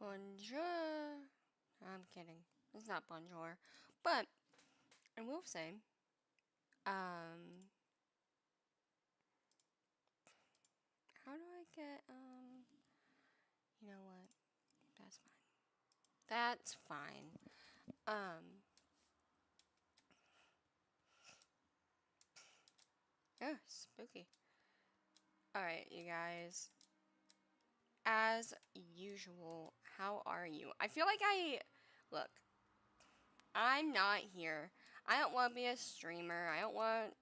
Bonjour. I'm kidding. It's not bonjour. But I will say, how do I get, you know what? That's fine. That's fine. Oh, spooky. Alright, you guys. As usual, how are you? I feel like look, I'm not here. I don't want to be a streamer. I don't want,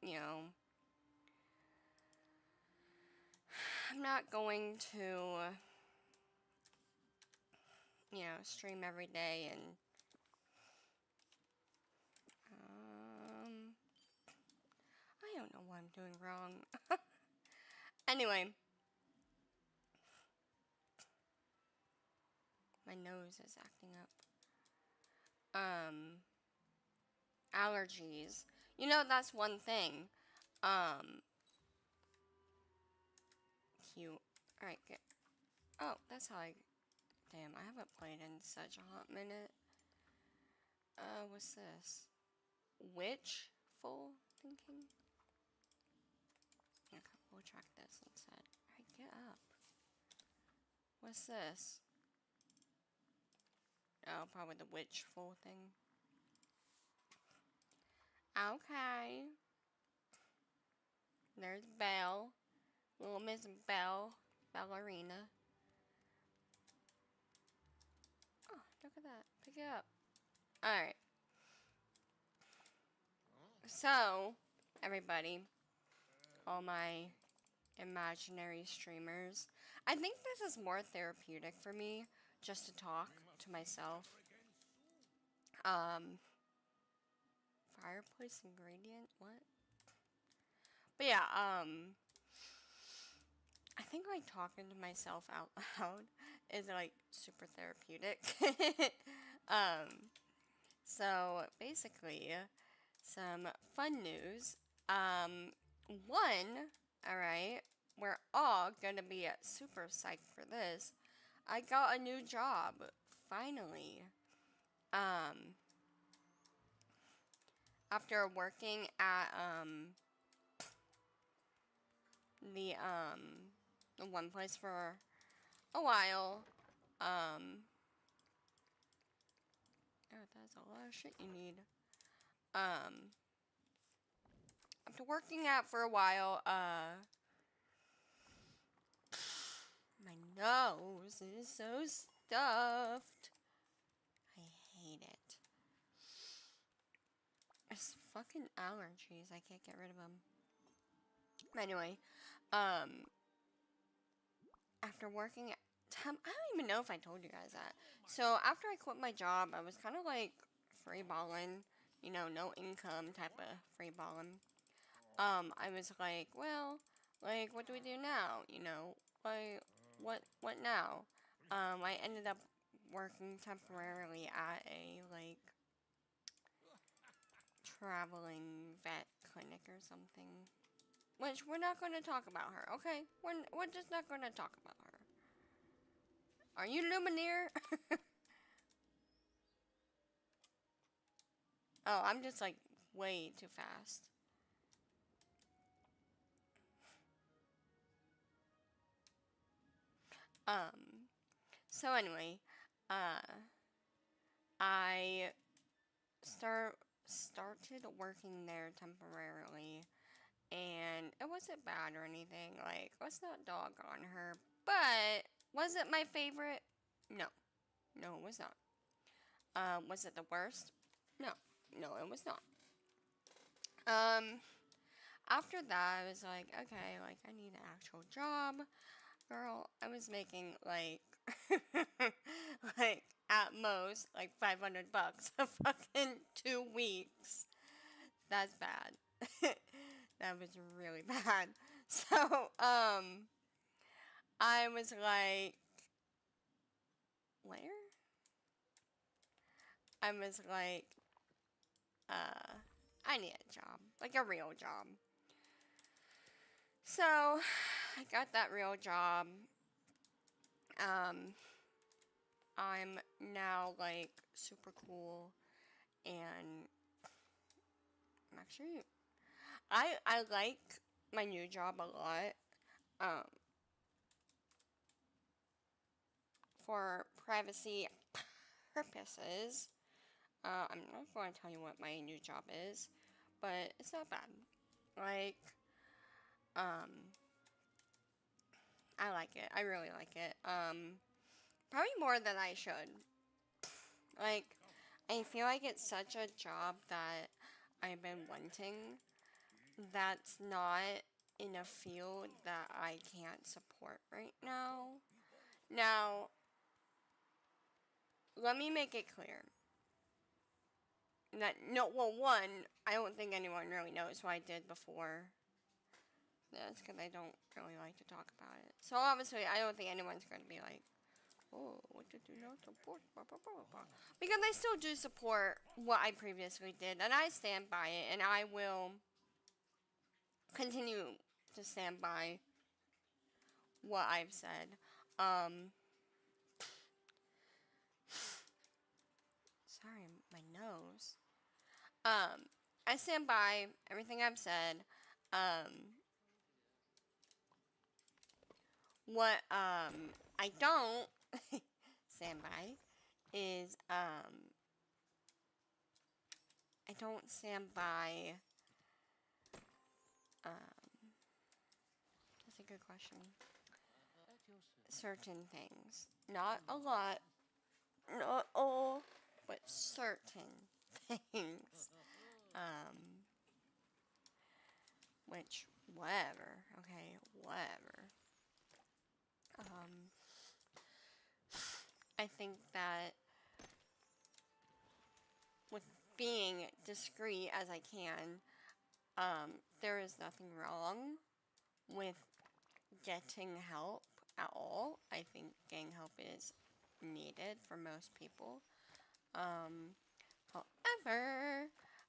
I'm not going to, stream every day and, I don't know what I'm doing wrong. Anyway. My nose is acting up. Allergies. You know, that's one thing. Cute. Alright, good. Oh, that's how I... Damn, I haven't played in such a hot minute. What's this? Witchful thinking? Okay, we'll track this instead. Alright, get up. What's this? Oh, probably the witchful thing. Okay. There's Belle. Little Miss Belle. Ballerina. Oh, look at that. Pick it up. Alright. So, everybody, all my imaginary streamers, I think this is more therapeutic for me, just to talk to myself. Fireplace ingredient? What? But yeah, I think like talking to myself out loud is like super therapeutic. So basically, some fun news. One, alright, we're all gonna be super psyched for this. I got a new job, finally. After working at, the one place for a while, oh, that's a lot of shit you need. After working out for a while, my nose is so stuffed. I hate it. It's fucking allergies. I can't get rid of them. Anyway, after working at, I don't even know if I told you guys that. So after I quit my job, I was kind of like free balling, you know, no income type of free balling. I was like, well, like, what do we do now? You know, like, what now? I ended up working temporarily at a, like, traveling vet clinic or something. Which, we're not going to talk about her, okay? We're just not going to talk about her. Are you Lumineer? Oh, I'm just, like, way too fast. So anyway, I started working there temporarily, and it wasn't bad or anything. Like, let's not dog on her, but was it my favorite? No, no, it was not. Was it the worst? No, no, it was not. After that, I was like, okay, like, I need an actual job. Girl, I was making, like, like, at most, like, 500 bucks a fucking 2 weeks. That's bad. That was really bad. So, I was like, where? I was like, I need a job. Like, a real job. So, I got that real job. I'm now like super cool, and actually I like my new job a lot. Um, for privacy purposes, I'm not going to tell you what my new job is, but it's not bad. Like, um, I like it. I really like it. Probably more than I should. Like, I feel like it's such a job that I've been wanting that's not in a field that I can't support right now. Now, let me make it clear that no, well, one, I don't think anyone really knows what I did before this because I don't really like to talk about it. So obviously, I don't think anyone's going to be like, "Oh, what did you not support?" Blah, blah, blah, blah. Because I still do support what I previously did, and I stand by it, and I will continue to stand by what I've said. Sorry, my nose. I stand by everything I've said. What I don't stand by is I don't stand by that's a good question. Certain things. Not a lot, not all, but certain things. Um which whatever, okay, whatever. Um I think that with being discreet as I can, there is nothing wrong with getting help at all. I think getting help is needed for most people. However,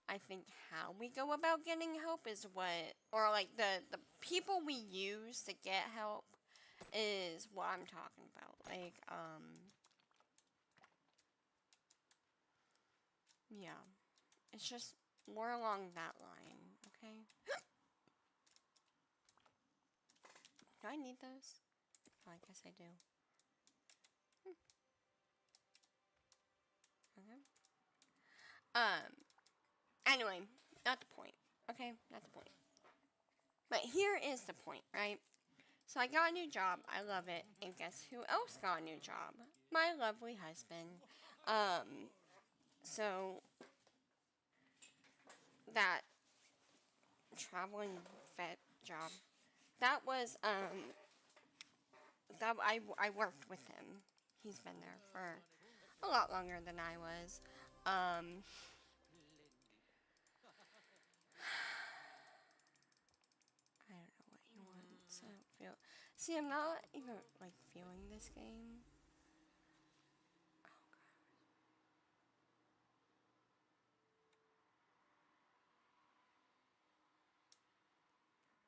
I think how we go about getting help is what, or like the people we use to get help is what I'm talking about. Like, yeah, it's just more along that line, okay? Do I need those? Oh, I guess I do. Okay. Anyway, not the point. Okay, not the point. But here is the point, right? So I got a new job. I love it. And guess who else got a new job? My lovely husband. So that traveling vet job, that was that I worked with him. He's been there for a lot longer than I was. I don't know what he wants. I don't feel. See, I'm not even like feeling this game.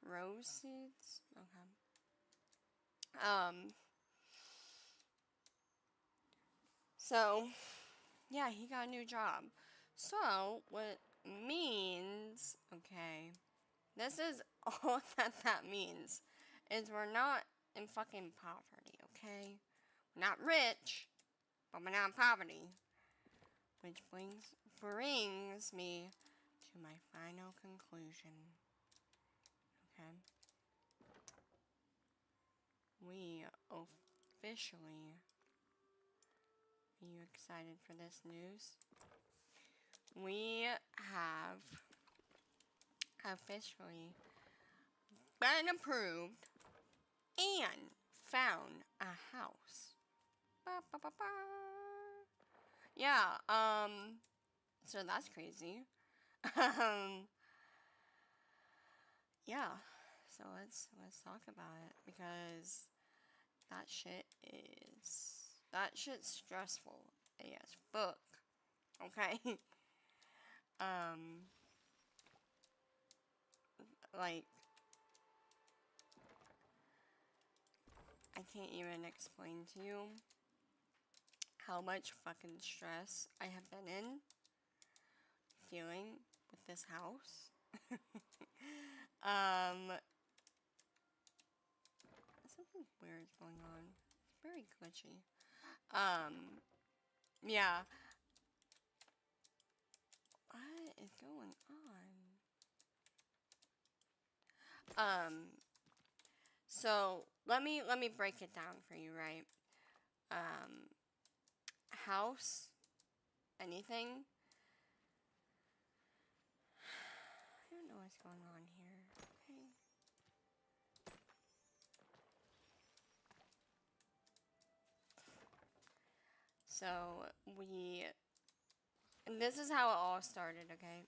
Rose seeds. Okay. Um. So, yeah, he got a new job. So, what means? Okay. This is all that means. Is we're not in fucking poverty. Okay. We're not rich, but we're not in poverty. Which brings me to my final conclusion. Okay. We officially. Are you excited for this news? We have officially been approved and found a house. Ba, ba, ba, ba. Yeah, so that's crazy. um, yeah, so let's talk about it because that shit's stressful. Yes, fuck. Okay. um, like I can't even explain to you how much fucking stress I have been in dealing with this house. Something weird is going on. It's very glitchy. Yeah. What is going on? So let me break it down for you, right? House, anything. I don't know what's going on here. Okay. So and this is how it all started, okay?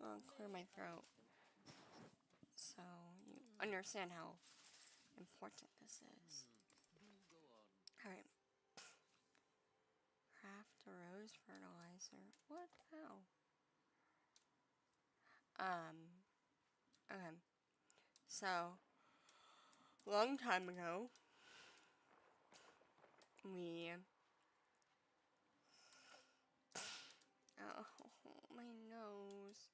I'll clear my throat so you understand how important this is. Alright. Craft a rose fertilizer. What? How? Okay. So, long time ago, we... Oh, my nose.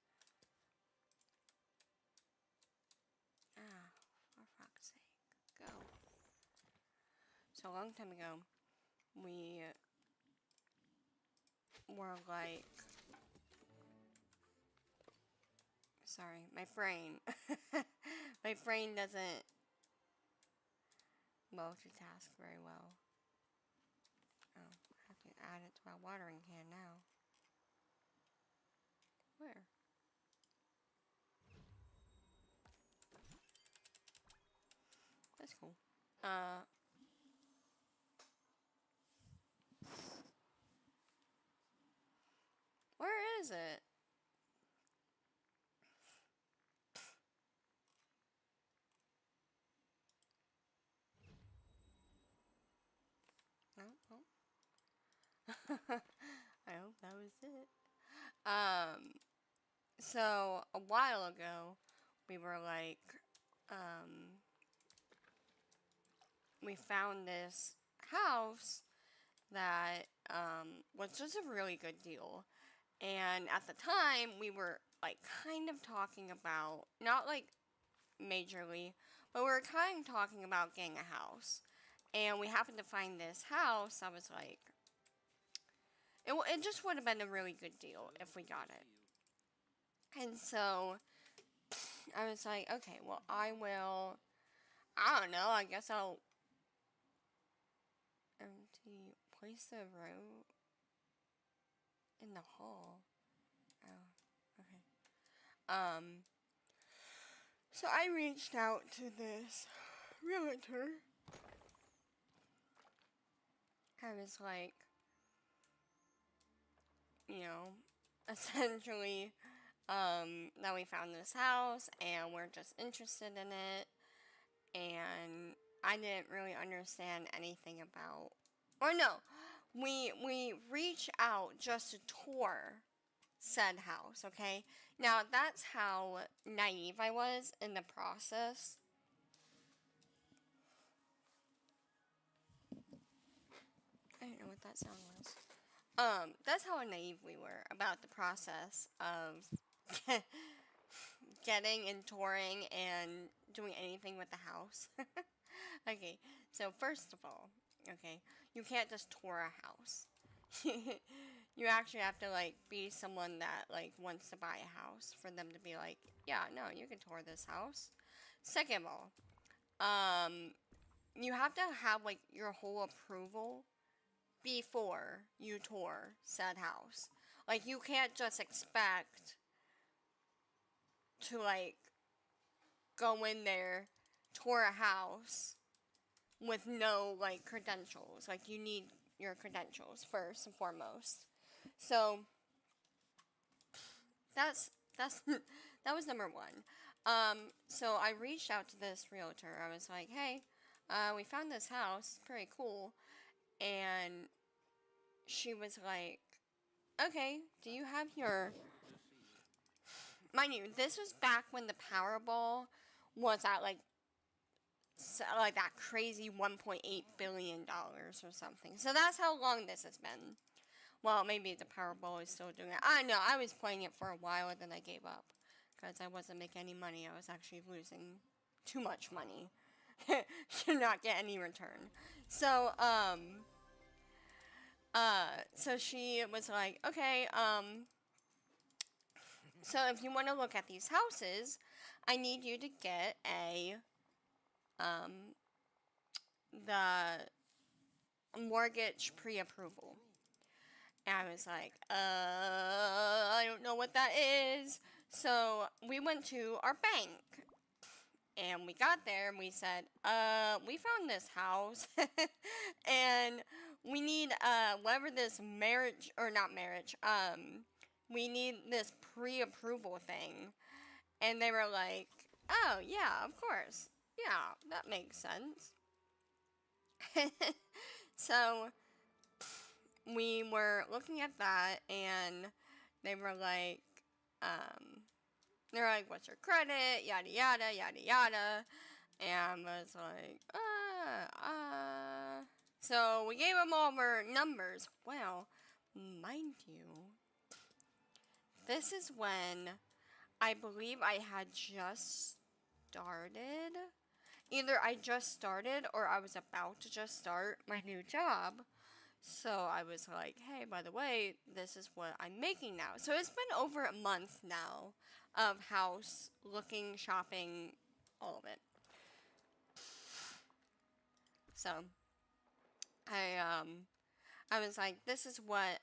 Ah, for fuck's sake. Go. So, a long time ago, we were like... Sorry, my brain. My brain doesn't multitask very well. Oh, I have to add it to my watering can now. Where? That's cool. Where is it? No, oh. I hope that was it. So a while ago, we were like, we found this house that, was just a really good deal. And at the time, we were like kind of talking about, not like majorly, but we were kind of talking about getting a house. And we happened to find this house. I was like, it just would have been a really good deal if we got it. And so I was like, okay, well, I don't know, I guess I'll place the room in the hall. Oh, okay. So I reached out to this realtor. I was like, essentially, that we found this house and we're just interested in it. And I didn't really understand anything about, or no, we reached out just to tour said house, okay? Now, that's how naive I was in the process. I don't know what that sound was. That's how naive we were about the process of getting and touring and doing anything with the house. Okay, so first of all, okay, you can't just tour a house. You actually have to, like, be someone that, like, wants to buy a house for them to be like, yeah, no, you can tour this house. Second of all, you have to have, like, your whole approval before you tour said house. Like, you can't just expect to, like, go in there, tour a house with no, like, credentials. Like, you need your credentials first and foremost. So that's that was number one. So I reached out to this realtor. I was like, hey, we found this house. It's pretty cool. And she was like, okay, do you have your... Mind you, this was back when the Powerball was at, like, like that crazy $1.8 billion or something. So that's how long this has been. Well, maybe the Powerball is still doing it. I know. I was playing it for a while and then I gave up because I wasn't making any money. I was actually losing too much money to not get any return. So so she was like, okay, so if you want to look at these houses, I need you to get um the mortgage pre-approval. And I was like, I don't know what that is. So we went to our bank and we got there and we said, we found this house and we need, whatever this marriage, or not marriage, we need this pre approval thing. And they were like, oh, yeah, of course. Yeah, that makes sense. So we were looking at that and they were like, um, they're like, what's your credit? Yada, yada, yada, yada. And I was like, So we gave them all our numbers. Well, mind you, this is when I believe I had just started. Either I just started or I was about to just start my new job. So I was like, hey, by the way, this is what I'm making now. So it's been over a month now of house looking, shopping, all of it. So I was like, this is what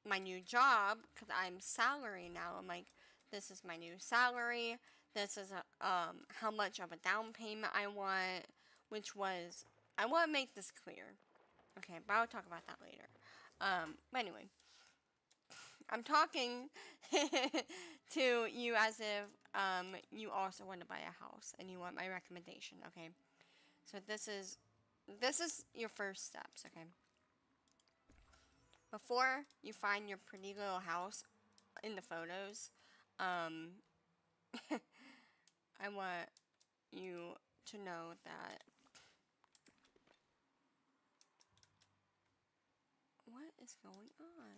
my new job, because I'm salary now. I'm like, this is my new salary. This is how much of a down payment I want, which was, I want to make this clear. Okay, but I'll talk about that later. But anyway, I'm talking to you as if you also want to buy a house and you want my recommendation. Okay, so this is your first steps. Okay, before you find your pretty little house in the photos, um, I want you to know that what is going on?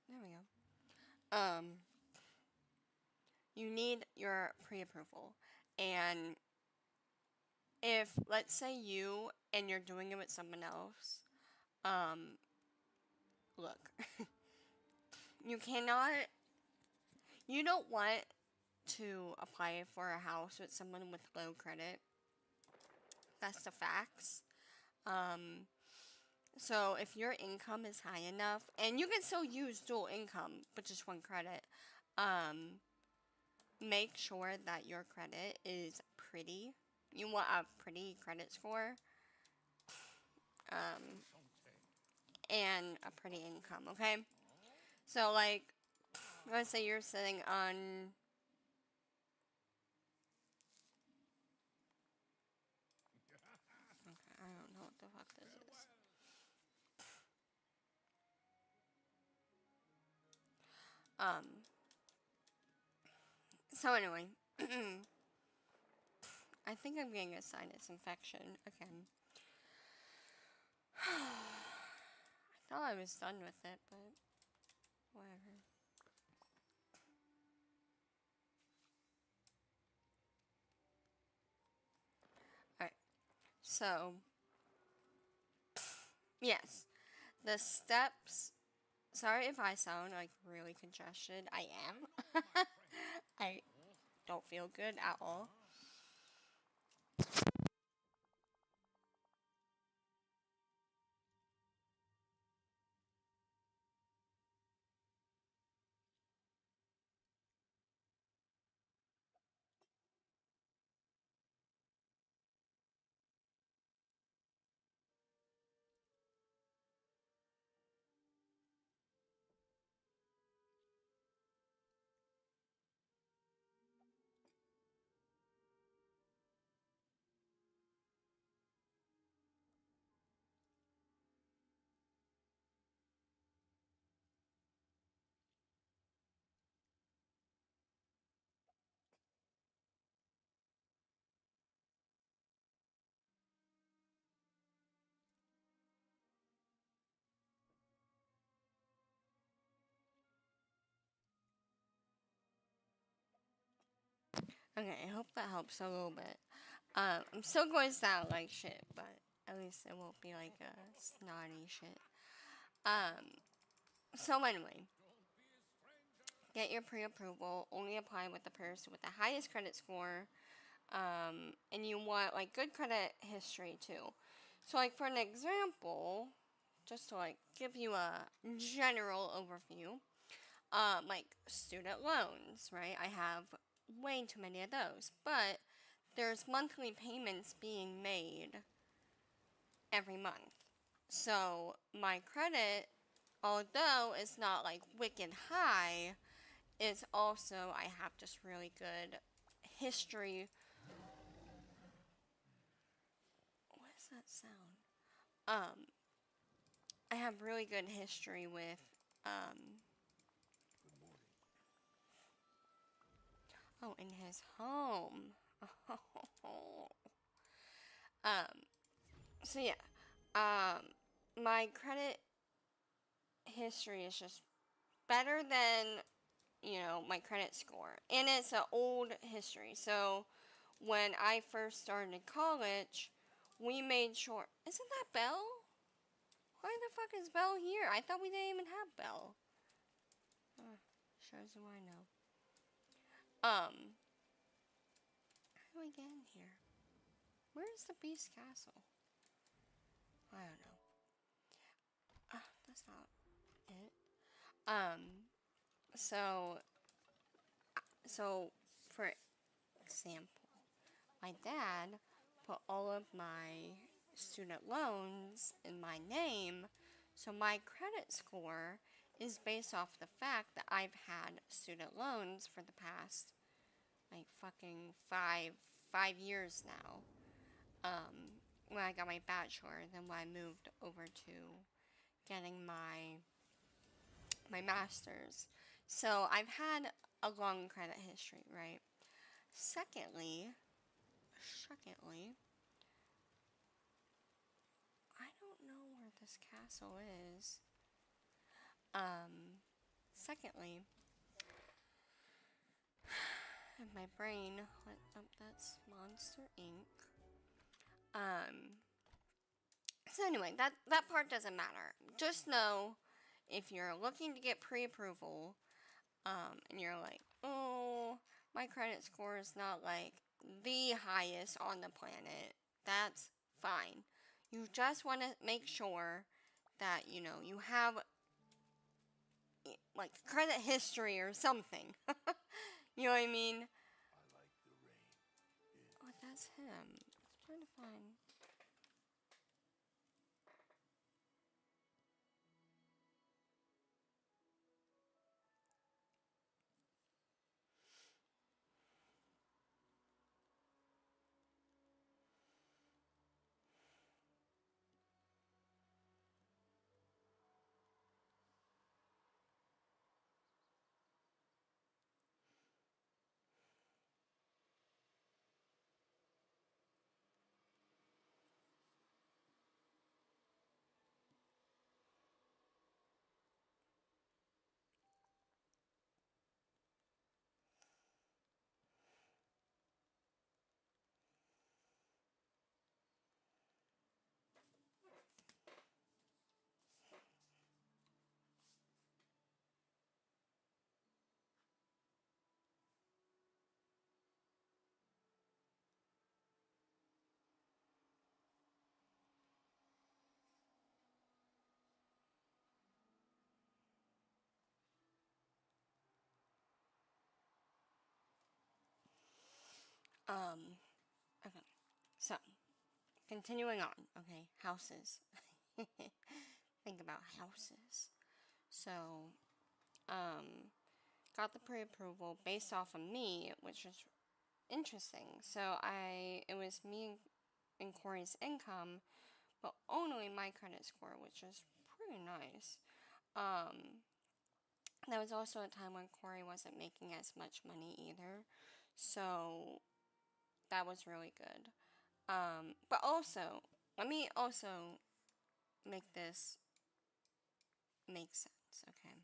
There we go. You need your pre-approval, and if let's say you and you're doing it with someone else, um, look, you cannot, you don't want to apply for a house with someone with low credit. That's the facts. Um, so if your income is high enough, and you can still use dual income, but just one credit, um, make sure that your credit is pretty. You want a pretty credit score, um, and a pretty income, okay? So, like, let's say you're sitting on. Okay, I don't know what the fuck this is. Um, so anyway, I think I'm getting a sinus infection again. I thought I was done with it, but whatever. Alright, so, yes, the steps. Sorry if I sound like really congested. I am. I don't feel good at all. Okay, I hope that helps a little bit. I'm still going to sound like shit, but at least it won't be like a snotty shit. So anyway, get your pre-approval. Only apply with the person with the highest credit score. And you want like good credit history too. So like for an example, just to like give you a general overview, like student loans, right? I have way too many of those, but there's monthly payments being made every month. So my credit, although it's not like wicked high, it's also I have just really good history. What is that sound? I have really good history with um in his home. um so yeah. My credit history is just better than, my credit score. And it's an old history. So when I first started college, we made sure. Isn't that Belle? Why the fuck is Belle here? I thought we didn't even have Belle. Shows who I know. How do I get in here? Where's the Beast Castle? I don't know. That's not it. So, for example, my dad put all of my student loans in my name, so my credit score is based off the fact that I've had student loans for the past like fucking five years now. When I got my bachelor, then when I moved over to getting my master's. So I've had a long credit history, right? Secondly, I don't know where this castle is. Secondly, my brain went up. That's Monster Inc. So anyway, that part doesn't matter. Just know if you're looking to get pre-approval, and you're like, oh, my credit score is not like the highest on the planet. That's fine. You just want to make sure that you have like credit history or something. You know what I mean? Oh, that's him. Let's try to find. Okay. So, continuing on. Okay, houses. Think about houses. So, um, got the pre-approval based off of me, which was interesting. So it was me and Corey's income, but only my credit score, which was pretty nice. Um, that was also a time when Corey wasn't making as much money either, so that was really good. But also, let me also make this make sense, okay?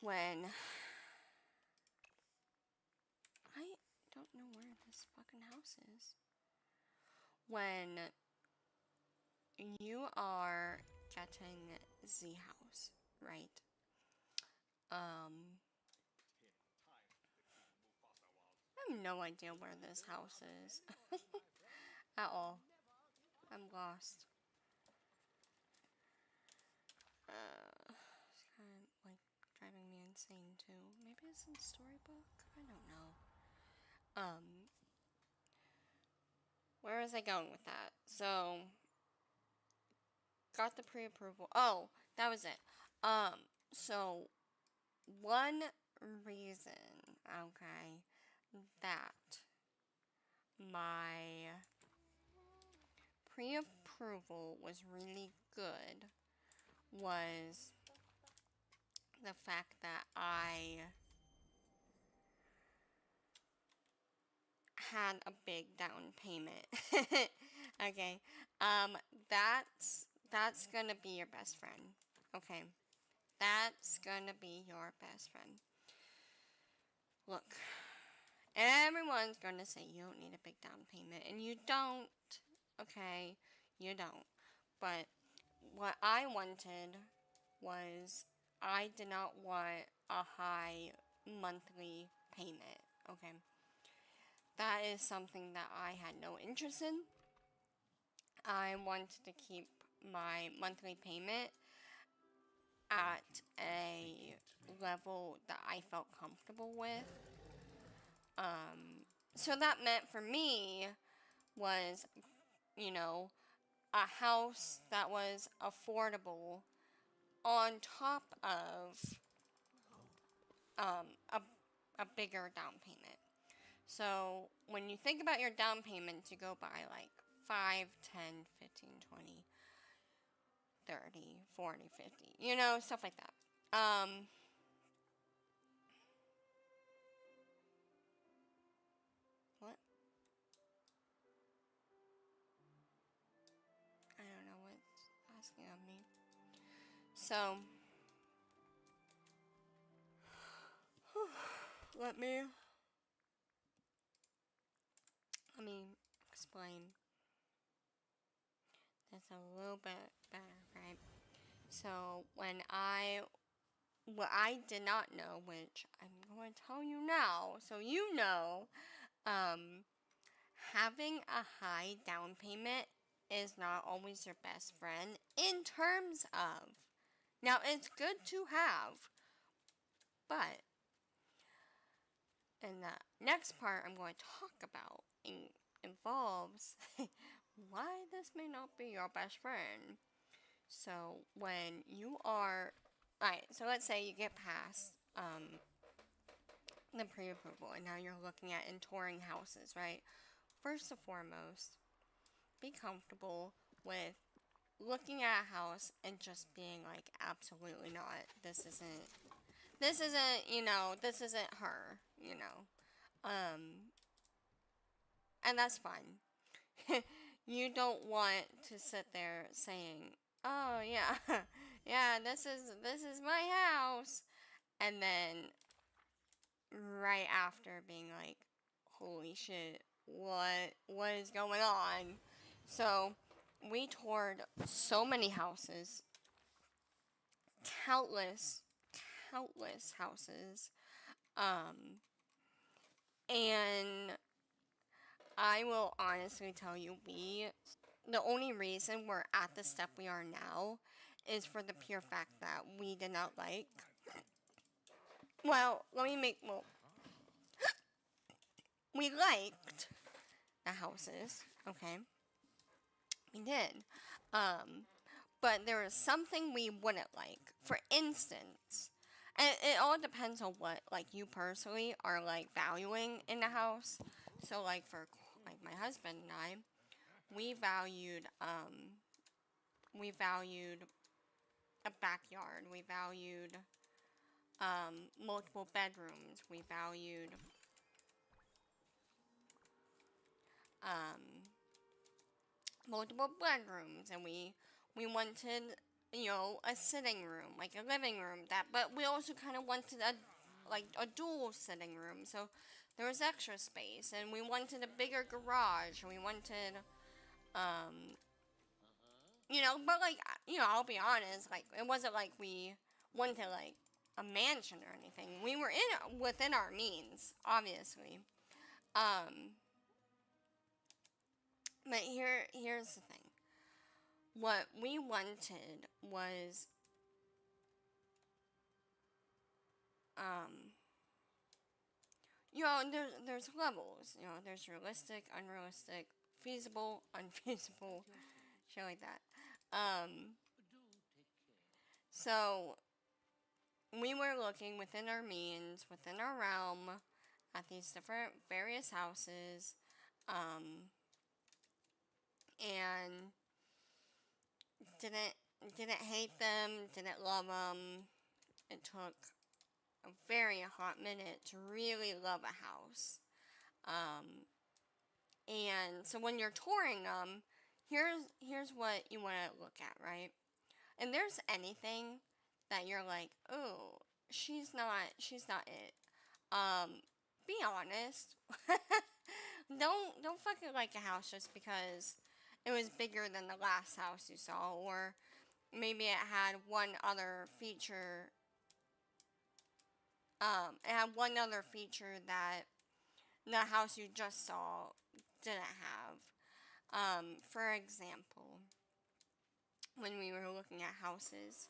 When don't know where this fucking house is. When you are getting the house, right? I have no idea where this house is. At all. I'm lost. It's kind of like driving me insane too. Maybe it's in Storybook? I don't know. Where was I going with that? So, got the pre-approval. Oh, that was it. So, one reason, okay, that my pre-approval was really good was the fact that I had a big down payment. Okay. That's gonna be your best friend. Okay. That's gonna be your best friend. Look, everyone's gonna say you don't need a big down payment, and you don't. Okay, you don't. But what I wanted was I did not want a high monthly payment. Okay. That is something that I had no interest in. I wanted to keep my monthly payment at a level that I felt comfortable with. So that meant for me was, you know, a house that was affordable on top of a bigger down payment. So when you think about your down payments, you go by like 5, 10, 15, 20, 30, 40, 50, you know, stuff like that. What? I don't know what's asking of me. So, let me explain this a little bit better, right? So, what I did not know, which I'm going to tell you now, so you know, having a high down payment is not always your best friend in terms of, now it's good to have, but in the next part I'm going to talk about involves why this may not be your best friend. So when you are, alright, so let's say you get past the pre-approval and now you're looking at and touring houses, right? First and foremost, be comfortable with looking at a house and just being like, absolutely not. This isn't, you know, this isn't her, you know. And that's fine. You don't want to sit there saying, "Oh yeah, yeah, this is my house," and then right after being like, "Holy shit, what is going on?" So we toured so many houses, countless, countless houses, and I will honestly tell you, the only reason we're at the step we are now is for the pure fact that we did not like. Well, we liked the houses, okay? We did. But there was something we wouldn't like. For instance, and it all depends on what, like, you personally are, like, valuing in the house. So, like, for, like, my husband and I, we valued a backyard. We valued multiple bedrooms. We valued multiple bedrooms, and we wanted, you know, a sitting room, like a living room. But we also kind of wanted a dual sitting room. So there was extra space, and we wanted a bigger garage, and we wanted, um, but like, I'll be honest, like, it wasn't like we wanted like a mansion or anything. We were within our means, obviously. Um, but here's the thing. What we wanted was, um, there's levels. There's realistic, unrealistic, feasible, unfeasible, shit like that. Um, so we were looking within our means, within our realm, at these different various houses, and didn't didn't hate them, didn't love them. It took a very hot minute to really love a house. Um, and so when you're touring them, here's what you want to look at, right? And there's anything that you're like, oh, she's not it. Be honest. Don't fucking like a house just because it was bigger than the last house you saw, or maybe it had one other feature. It had one other feature that the house you just saw didn't have. For example, when we were looking at houses,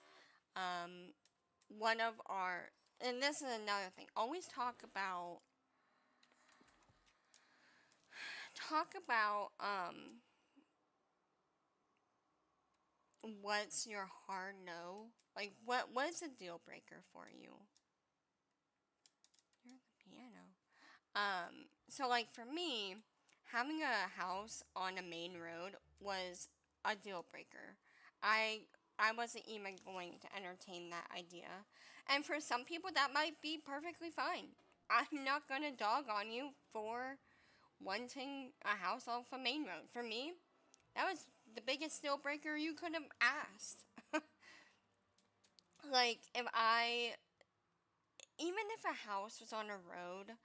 one of our, and this is another thing, always talk about what's your hard no? Like, what is a deal breaker for you? You're at the piano. So like for me, having a house on a main road was a deal breaker. I wasn't even going to entertain that idea. And for some people that might be perfectly fine. I'm not gonna dog on you for wanting a house off a main road. For me, that was the biggest deal breaker you could have asked. Like, even if a house was on a road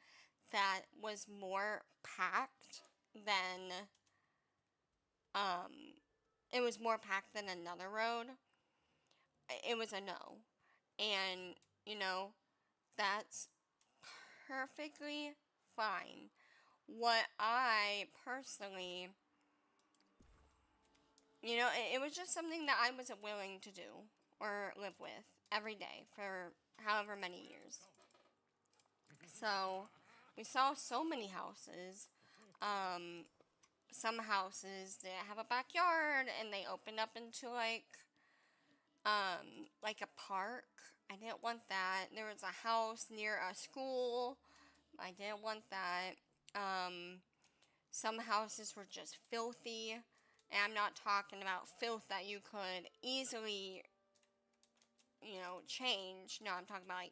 that was more packed than, um, it was more packed than another road, it was a no. And, you know, that's perfectly fine. What I personally, it was just something that I wasn't willing to do or live with every day for however many years. So, we saw so many houses. Um, some houses that have a backyard and they open up into like a park. I didn't want that. There was a house near a school. I didn't want that. Some houses were just filthy. And I'm not talking about filth that you could easily, change. No, I'm talking about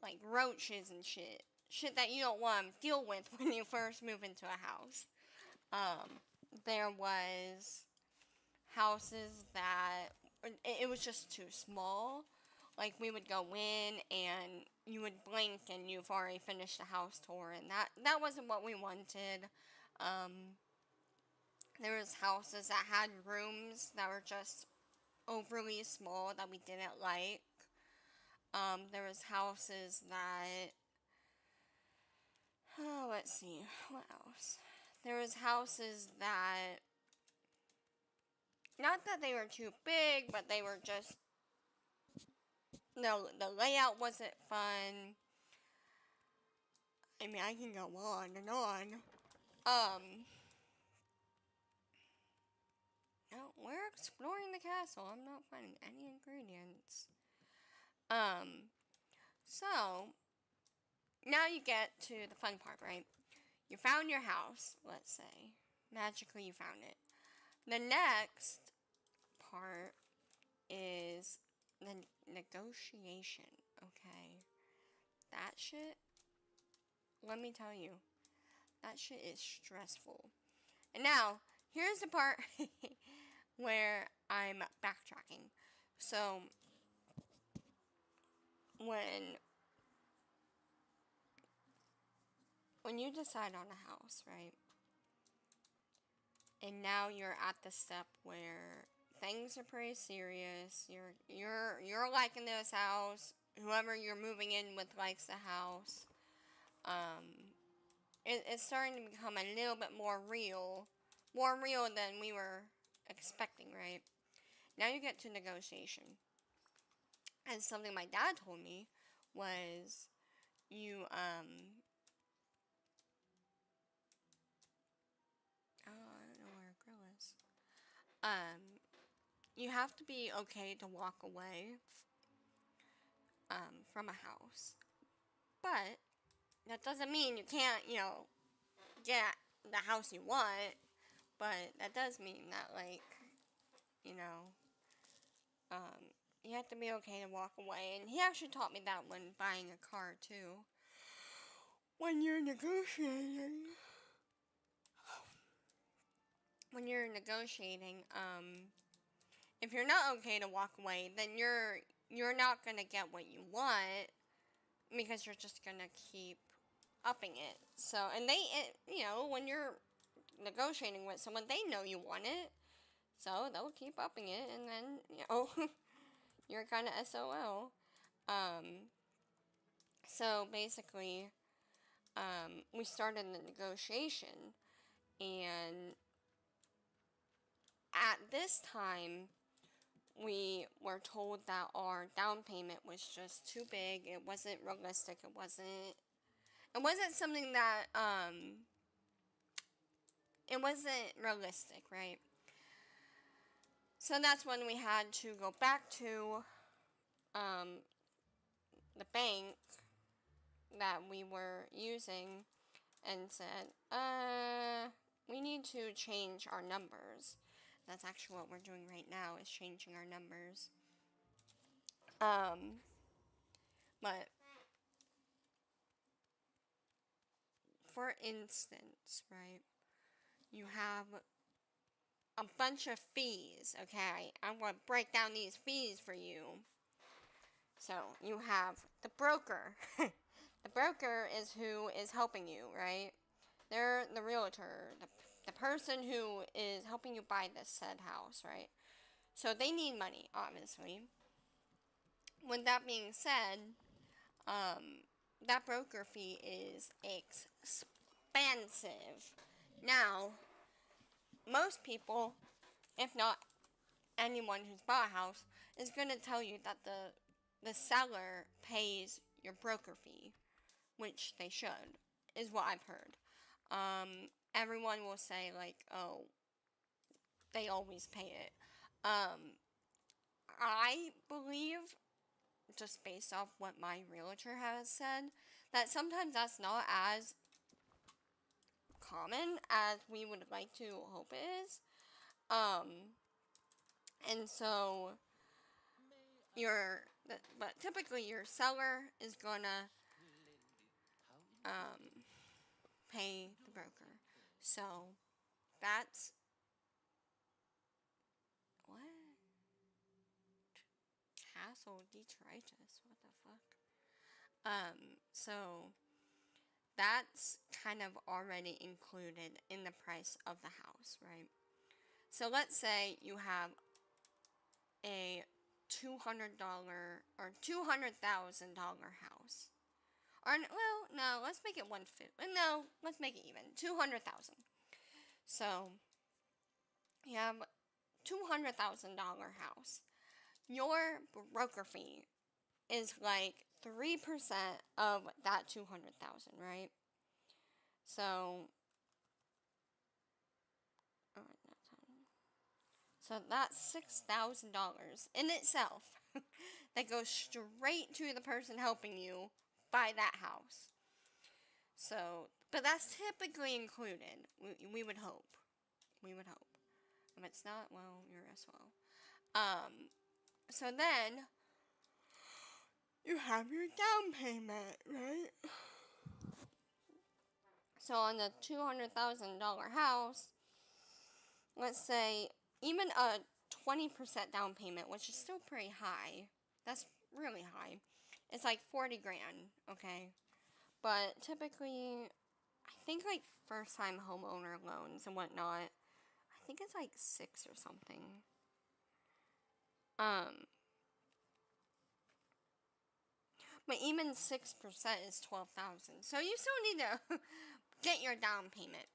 like roaches and shit. Shit that you don't want to deal with when you first move into a house. There was houses that it was just too small. Like, we would go in and you would blink and you've already finished the house tour, and that wasn't what we wanted. There was houses that had rooms that were just overly small that we didn't like. There was houses that, oh, let's see, what else? There was houses that, not that they were too big, but they were just, no, the layout wasn't fun. I mean, I can go on and on. No, we're exploring the castle. I'm not finding any ingredients. So, now you get to the fun part, right? You found your house, let's say. Magically, you found it. The next part is the negotiation, okay? That shit, let me tell you, that shit is stressful. And now, here's the part where I'm backtracking. So, when when you decide on a house, right? And now you're at the step where things are pretty serious. You're liking this house. Whoever you're moving in with likes the house. It's starting to become a little bit more real than we were expecting, right? Now you get to negotiation. And something my dad told me was you oh, I don't know where a grill is. You have to be okay to walk away from a house. But that doesn't mean you can't, get the house you want. But that does mean that, like, you know, you have to be okay to walk away. And he actually taught me that when buying a car, too. When you're negotiating, if you're not okay to walk away, then you're not gonna get what you want because you're just gonna keep upping it. So, and when you're negotiating with someone, they know you want it, so they'll keep upping it, and then you're kind of SOL. So basically, we started the negotiation, and at this time, we were told that our down payment was just too big. It wasn't realistic. It wasn't something that it wasn't realistic, right? So that's when we had to go back to the bank that we were using and said, we need to change our numbers. That's actually what we're doing right now, is changing our numbers. But for instance, right, you have a bunch of fees, okay? I'm going to break down these fees for you. So, you have the broker. The broker is who is helping you, right? They're the realtor, the person who is helping you buy this said house, right? So, they need money, obviously. With that being said, that broker fee is expensive. Now, most people, if not anyone who's bought a house, is going to tell you that the seller pays your broker fee, which they should, is what I've heard. Everyone will say, like, oh, they always pay it. I believe, just based off what my realtor has said, that sometimes that's not as common as we would like to hope it is. And so but typically your seller is gonna pay the broker. So that's what? Castle detritus. What the fuck? So that's kind of already included in the price of the house, right? So let's say you have a $200 or $200,000 house. Or, well, no, let's make it 150. No, let's make it even. 200,000. So you have $200,000 house. Your broker fee is like 3% of that 200,000, right? So that's $6,000 in itself that goes straight to the person helping you buy that house. So, but that's typically included. We would hope. We would hope. If it's not, well, you're SOL. So then you have your down payment, right? So on the $200,000 house, let's say even a 20% down payment, which is still pretty high. That's really high. It's like 40 grand, okay? But typically, I think like first time homeowner loans and whatnot, I think it's like 6 or something. But even 6% is 12,000. So you still need to get your down payment.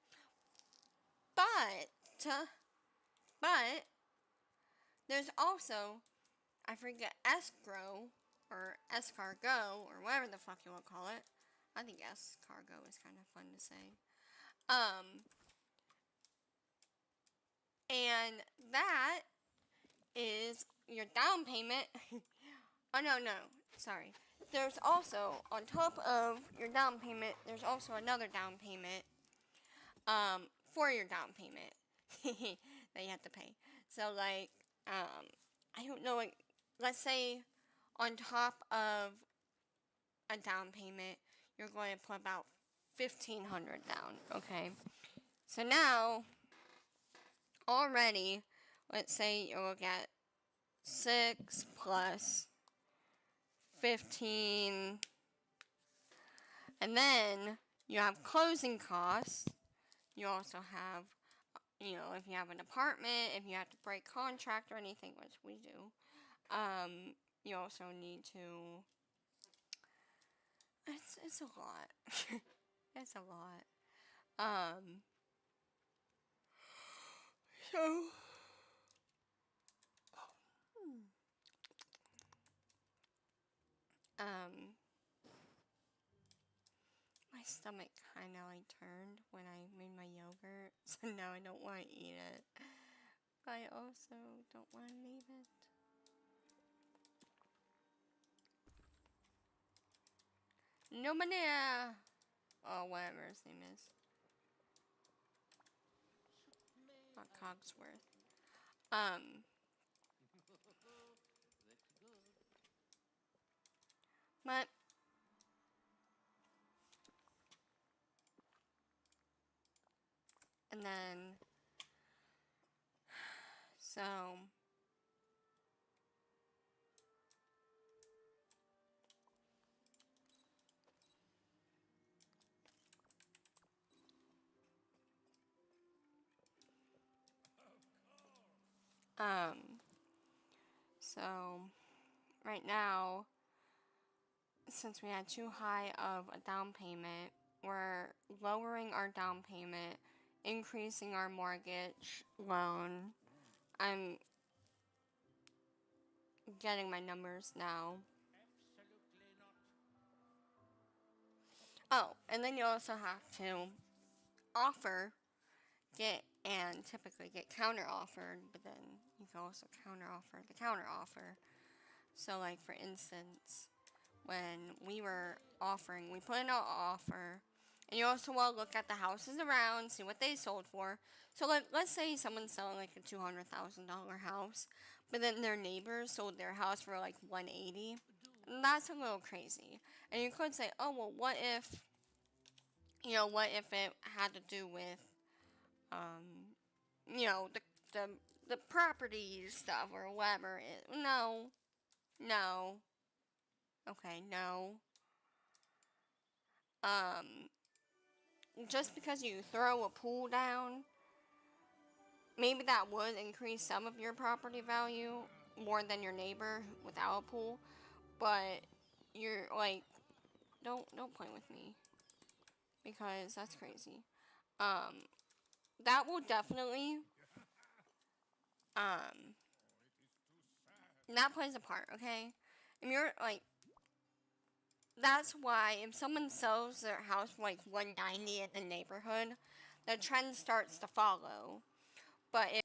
But there's also, I forget, escrow or escargot or whatever the fuck you want to call it. I think escargot is kind of fun to say. And that is your down payment. Oh, no, sorry. There's also, on top of your down payment, there's also another down payment for your down payment that you have to pay. So, like, I don't know, like, let's say on top of a down payment, you're going to put about $1,500 down, okay? So now, already, let's say you look at 6 plus 15, and then you have closing costs. You also have, you know, if you have an apartment, if you have to break contract or anything, which we do, you also need to, it's a lot. It's a lot. So, my stomach kind of like turned when I made my yogurt, so now I don't want to eat it. But I also don't want to leave it. Nobody, oh, whatever his name is. Not Cogsworth. But and then so so right now, since we had too high of a down payment, we're lowering our down payment, increasing our mortgage loan. I'm getting my numbers now. Oh, and then you also have to typically get counter offered, but then you can also counter offer the counter offer. So, like, for instance, when we were offering, we put in an offer, and you also want to look at the houses around, see what they sold for. So, like, let's say someone's selling like a $200,000 house, but then their neighbors sold their house for like $180,000. That's a little crazy. And you could say, oh well, what if it had to do with, you know, the property stuff or whatever. No, okay, no. Just because you throw a pool down, maybe that would increase some of your property value more than your neighbor without a pool, but you're like, don't play with me, because that's crazy. That will definitely, that plays a part, okay? If you're like, that's why if someone sells their house for like 190 in the neighborhood, the trend starts to follow. But if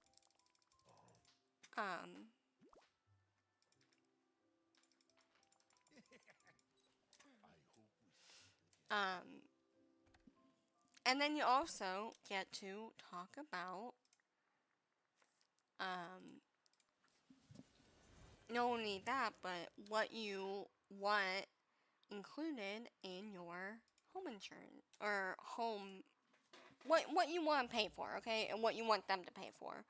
and then you also get to talk about not only that, but what you want included in your home insurance or home, what you want to pay for, okay, and what you want them to pay for.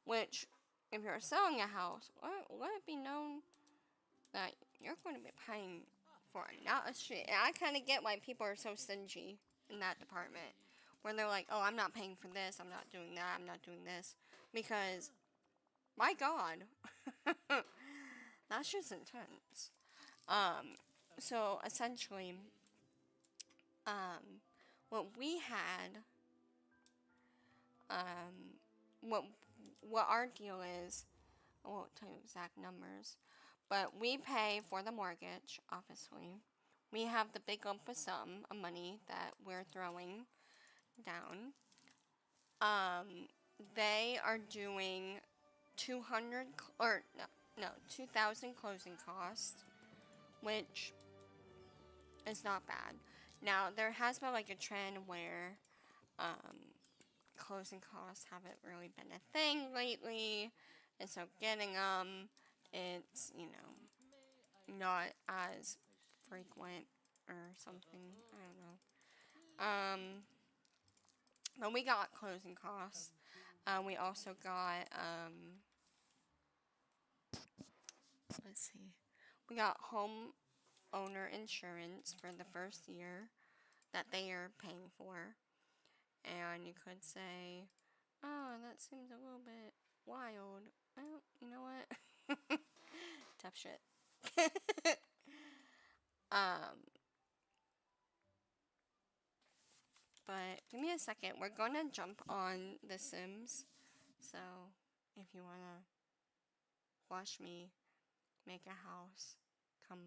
Which, if you're selling a house, let it be known that you're going to be paying for not a shit. And I kind of get why people are so stingy. in that department, where they're like, oh, I'm not paying for this, I'm not doing that, I'm not doing this, because my God, that's just intense. So essentially, um, what we had, um, what what our deal is, I won't tell you exact numbers, but we pay for the mortgage, obviously. We have the big lump of sum of money that we're throwing down. Um, they are doing 200 or no 2,000 closing costs, which is not bad. Now there has been like a trend where closing costs haven't really been a thing lately, and so getting them, it's not as frequent or something. I don't know. But we got closing costs. We also got let's see, we got home owner insurance for the first year that they are paying for. And you could say, oh, that seems a little bit wild. Well, you know what? Tough shit. um, but give me a second. We're gonna jump on The Sims. So if you wanna watch me make a house, come